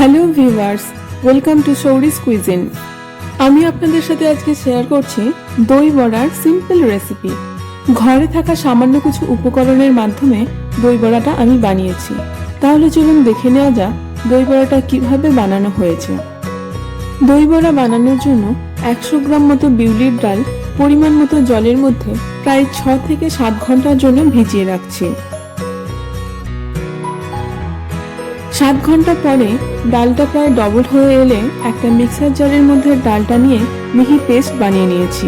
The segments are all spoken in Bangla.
Hello viewers, welcome to Souri's cuisine. আমি আপনাদের সাথে আজকে শেয়ার করছি দই বড়ার সিম্পল রেসিপি। ঘরে থাকা সামান্য কিছু উপকরণের মাধ্যমে দই বড়াটা আমি বানিয়েছি। তাহলে চলুন দেখে নেওয়া যাক দই বড়াটা কিভাবে বানানো হয়েছে। দই বড়া বানানোর জন্য 100 গ্রাম মতো বিউলির ডাল পরিমাণ মতো জলের মধ্যে প্রায় 6 থেকে 7 ঘন্টার জন্য ভিজিয়ে রাখছি। 7 ঘন্টা পরে ডালটা প্রায় ডবল হয়ে এলে একটা মিক্সার জারের মধ্যে ডালটা নিয়ে মিহি পেস্ট বানিয়ে নিয়েছি।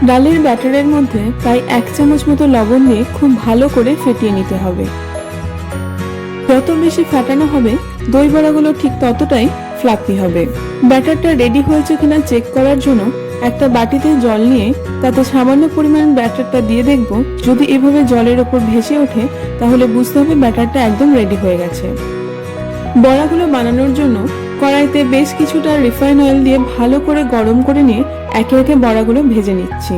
ডালের ব্যাটারের মধ্যে প্রায় 1 চামচ মতো লবণ দিয়ে খুব ভালো করে ফেটিয়ে নিতে হবে। যত বেশি ফেটানো হবে দই বড়াগুলো ঠিক ততটাই ফ্লাফি হবে। ব্যাটারটা রেডি হয়েছে কিনা চেক করার জন্য একটা বাটিতে জল নিয়ে তাতে সামান্য পরিমাণ ব্যাটারটা দিয়ে দেখব। যদি এভাবে জলের ওপর ভেসে ওঠে তাহলে বুঝতে হবে ব্যাটারটা একদম রেডি হয়ে গেছে। বড়াগুলো বানানোর জন্য কড়াইতে বেশ কিছুটা রিফাইন অয়েল দিয়ে ভালো করে গরম করে নিয়ে একে একে বড়াগুলো ভেজে নিচ্ছি।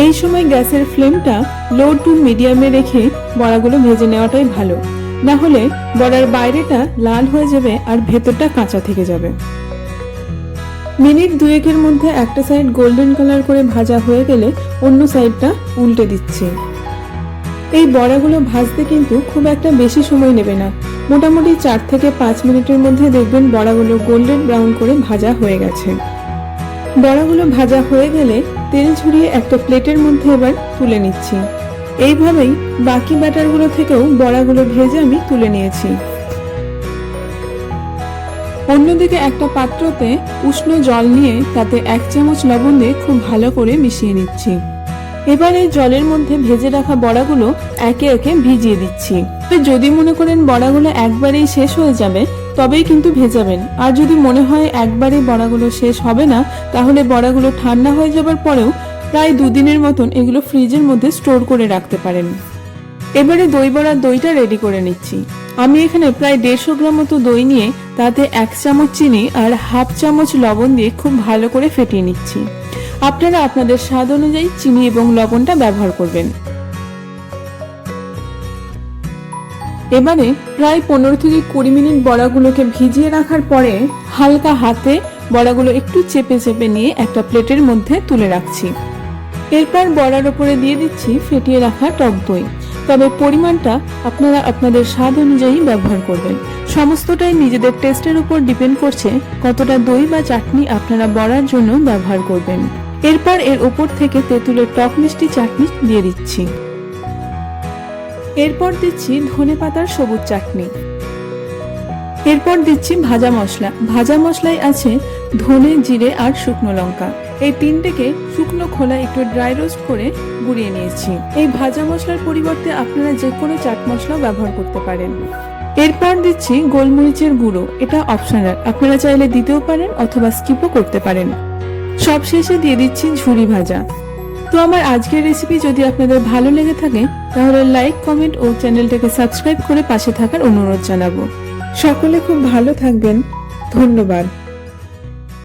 এই সময় গ্যাসের ফ্লেমটা লো টু মিডিয়ামে রেখে বড়াগুলো ভেজে নেওয়াটাই ভালো, না হলে বড়ার বাইরেটা লাল হয়ে যাবে আর ভেতরটা কাঁচা থেকে যাবে। মিনিট 2-এর মধ্যে একটা সাইড গোল্ডেন কালার করে ভাজা হয়ে গেলে অন্য সাইডটা উল্টে দিচ্ছি। এই বড়াগুলো ভাজতে কিন্তু খুব একটা বেশি সময় নেবে না, মোটামুটি 4 থেকে 5 মিনিটের মধ্যে দেখবেন বড়াগুলো গোল্ডেন ব্রাউন করে ভাজা হয়ে গেছে। বড়াগুলো ভাজা হয়ে গেলে তেল ঝরিয়ে একটা প্লেটের মধ্যে এবার তুলে নিচ্ছি। এইভাবেই বাকি ব্যাটারগুলো থেকেও বড়াগুলো ভেজে আমি তুলে নিয়েছি। অন্যদিকে একটা পাত্রতে উষ্ণ জল নিয়ে তাতে 1 চামচ লবণ দিয়ে খুব ভালো করে মিশিয়ে নিচ্ছি। এবার এই জলের মধ্যে ভেজে রাখা বড়াগুলো একে একে ভিজিয়ে দিচ্ছি। যদি মনে করেন বড়াগুলো একবারেই শেষ হয়ে যাবে তবেই কিন্তু ভেজাবেন, আর যদি মনে হয় একবারে বড়াগুলো শেষ হবে না তাহলে বড়াগুলো ঠান্ডা হয়ে যাবার পরেও প্রায় 2 দিনের মতন এগুলো ফ্রিজের মধ্যে স্টোর করে রাখতে পারেন। এবারে দই বড়ার দইটা রেডি করে নিচ্ছি। আমি এখানে প্রায় 150 গ্রাম মতো দই নিয়ে তাতে 1 চামচ চিনি আর 1/2 চামচ লবণ দিয়ে খুব ভালো করে ফেটিয়ে নিচ্ছি। আপনারা আপনাদের স্বাদ অনুযায়ী চিনি এবং লবণটা ব্যবহার করবেন। এবারে প্রায় 15 থেকে 20 মিনিট বড়াগুলোকে ভিজিয়ে রাখার পরে হালকা হাতে বড়াগুলো একটু চেপে চেপে নিয়ে একটা প্লেটের মধ্যে তুলে রাখছি। এরপর বড়ার উপরে দিয়ে দিচ্ছি ফেটিয়ে রাখা টক দই, তবে পরিমাণটা আপনারা আপনাদের স্বাদ অনুযায়ী ব্যবহার করবেন। সমস্তটাই নিজেদের টেস্টের উপর ডিপেন্ড করছে কতটা দই বা চাটনি আপনারা বড়ার জন্য ব্যবহার করবেন। এরপর এর উপর থেকে তেঁতুলের টক মিষ্টি চাটনি দিয়ে দিচ্ছি। এরপর দিচ্ছি ধনেপাতার সবুজ চাটনি। এরপর দিচ্ছি ভাজা মশলা। ভাজা মশলায় আছে ধনে, জিরে আর শুকনো লঙ্কা। এই তিনটেকে শুকনো খোলা একটু ড্রাই রোস্ট করে গুঁড়িয়ে নিয়েছি। এই ভাজা মশলার পরিবর্তে আপনারা যে কোনো চাট মশলা ব্যবহার করতে পারেন। এরপর দিচ্ছি গোলমরিচের গুঁড়ো, এটা অপশনাল, আপনারা চাইলে দিতেও পারেন অথবা স্কিপও করতে পারেন। সব শেষে দিয়ে দিচ্ছি ঝুরি ভাজা। তো আমার আজকের রেসিপি যদি আপনাদের ভালো লেগে থাকে তাহলে লাইক, কমেন্ট ও চ্যানেলটাকে সাবস্ক্রাইব করে পাশে থাকার অনুরোধ জানাবো। সকলে খুব ভালো থাকবেন। ধন্যবাদ।